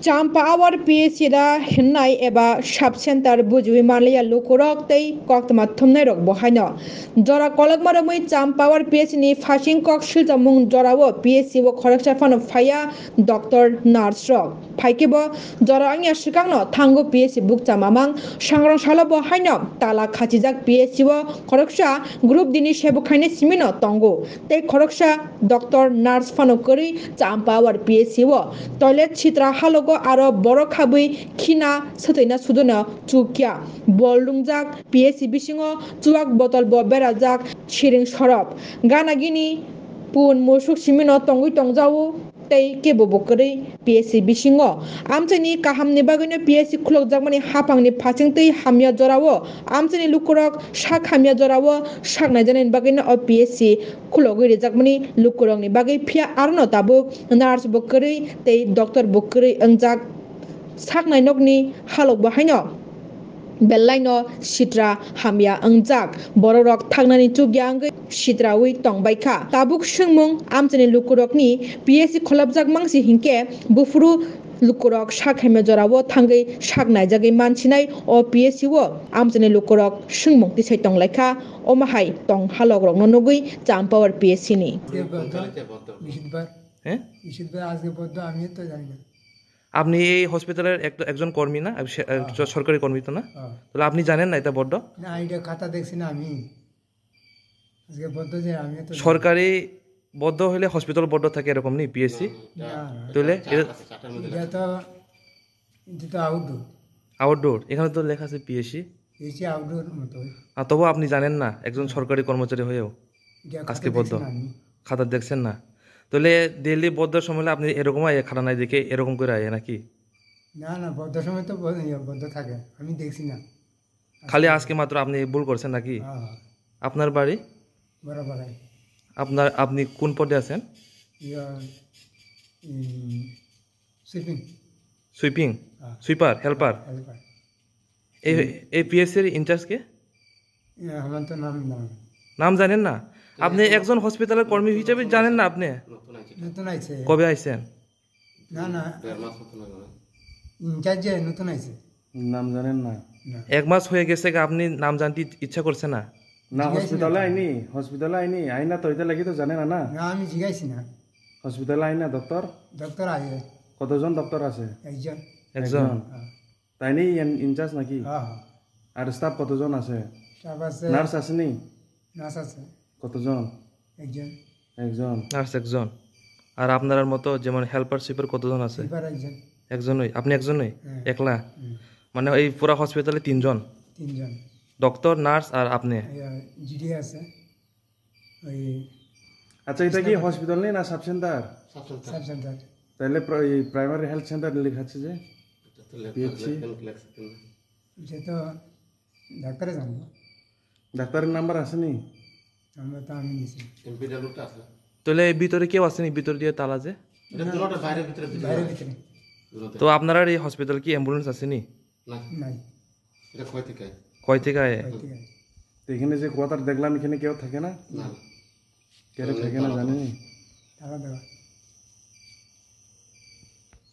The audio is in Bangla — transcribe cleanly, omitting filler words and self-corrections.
চাম্পা আওয়ার পিএসিরা হেন্নাই এবা সাব সেন্টার বুজুই মালিয়া লুকুরক তৈ কক্তমা থুমনাই রক বহাইনো জরা কলক মারমই চাম্পা আওয়ার পিএসি ni ফাসিং কক শিলজামুং জরাও পিএসি ও খরকসা ফানো ফায়া ডক্টর নার্স রক ফাইকেবো জরা আংয়া সিকাংনো থাঙ্গো পিএসি বুক চামামাং সাংরং সালো বহাইনো তালা খাচিজাক পিএসি ও খরকসা গ্রুপ দিনি সেবখাইনে সিমিনো তঙ্গো তৈ খরকসা ডক্টর নার্স ফানো করি Champa our PAC O toilet Chitra হালগো আরো বড় খাবই খিনা সতৈনা সুদনা চুকিয়া বলডুংজাক পিএসি বিসিংও চুয়াক বতল ব বেরাজাক সিরিং সরব গানাগিনি পুন মুসুক Cimino তঙ্গুই তংজাও tei kebo bokori PSC bisingo amchani kahamni bagino PSC khulokjak mani hapangni phaching tei hamya jorao amchani lukurok sak hamya jorao sak naijani bagino o PSC khulogoi rijak mani lukurokni bagai phia arno tabu nurse bokori tei doctor bokori ongjak sak nainokni halok bahaino Belaino Sitra Hamya Angjak Bororok Tangnani Chugyang Sitrawi Tongbaika Tabuk Shungmung Amchani Lukurokni PSC Kholabjak Mangsi Hinke Bufuru Lukurok Shak Hemejorao Tangai Shak Naijagi Manchinai o PSC wo Amchani Lukurok Shungmung Tisai Tonglaika Omahai Tong Halogrok Nonogui Champawar PSC ni আপনি এই হসপিটালের একজন কর্মী না সরকারি কর্মী তো না তাহলে আপনি জানেন না এটা বড্ড না এটা খাতা দেখছি না আমি আজকে বড্ড যে আমি তো সরকারি বদ্ধ হলে হসপিটাল বড্ড থাকে এরকম নি পিএসসি তাহলে এটা তো আউটডোর এখানে তো লেখা আছে পিএসসি আউটডোর মতো তবু আপনি জানেন না একজন সরকারি কর্মচারী হয়েও আজকে বদ্ধ খাতা দেখছেন না তাহলে দিল্লি বদ্ধ সময় আপনি এরকম খাতা নাই দেখে এরকম করে আয় নাকি না না বদ্ধ সময় তো বদ্ধ থাকে আমি দেখছি না খালি আজকে মাত্র আপনি ভুল করছেন নাকি আপনার বাড়ি বরাবর আপনি কোন পদে আছেন সুইপার হেল্পার এই পিএসসি এর ইনচার্জ কে আমার তো নাম জানেন না আপনি একজন হসপিটালের কর্মী হিসেবে জানেন না আপনি নতুন আইছে কবে আইছেন না না ইনচার্জ নতুন আইছে নাম জানেন না এক মাস হয়ে গেছে আপনি নাম জানতে ইচ্ছা করছে না না হসপিটালে আইনি আইনা তো এটা লাগি তো জানে না না না আমি জিগাইছি না হসপিটালে আইনা ডক্টর আইছে কতজন ডক্টর আছে একজন তাই নি ইনচার্জ নাকি আর স্টাফ কতজন আছে স্টাফ আছে নার্স আছে নি নার্স আছে কতজন একজন নার্স একজন আর আপনার মতো যেমন হেল্পার সুইপার কতজন আছে একজনই আপনি একজনই একলা মানে এই পুরো হসপিটালে তিনজন ডক্টর নার্স আর আপনি জিডি আছে আচ্ছা এটা কি হসপিটাল নেই না সাব সেন্টার তাহলে প্রাইমারি হেলথ সেন্টার লেখা আছে যে পিএইচসি যে তো ডাক্তারে জানবো ডাক্তারের নাম্বার আছে নি আমরা তো আমি দিছি তাহলে ভিতরে কেউ আসেনি ভিতর দিয়ে তালা যে বাইরে তো আপনার এই হসপিটাল কি অ্যাম্বুলেন্স আসেনি নাই এটা কয় থেকে আয় এখানে যে কোয়ার্টার দেখলাম এখানে কেউ থাকে না কেউ থাকে না জানেনি টাকা দেওয়া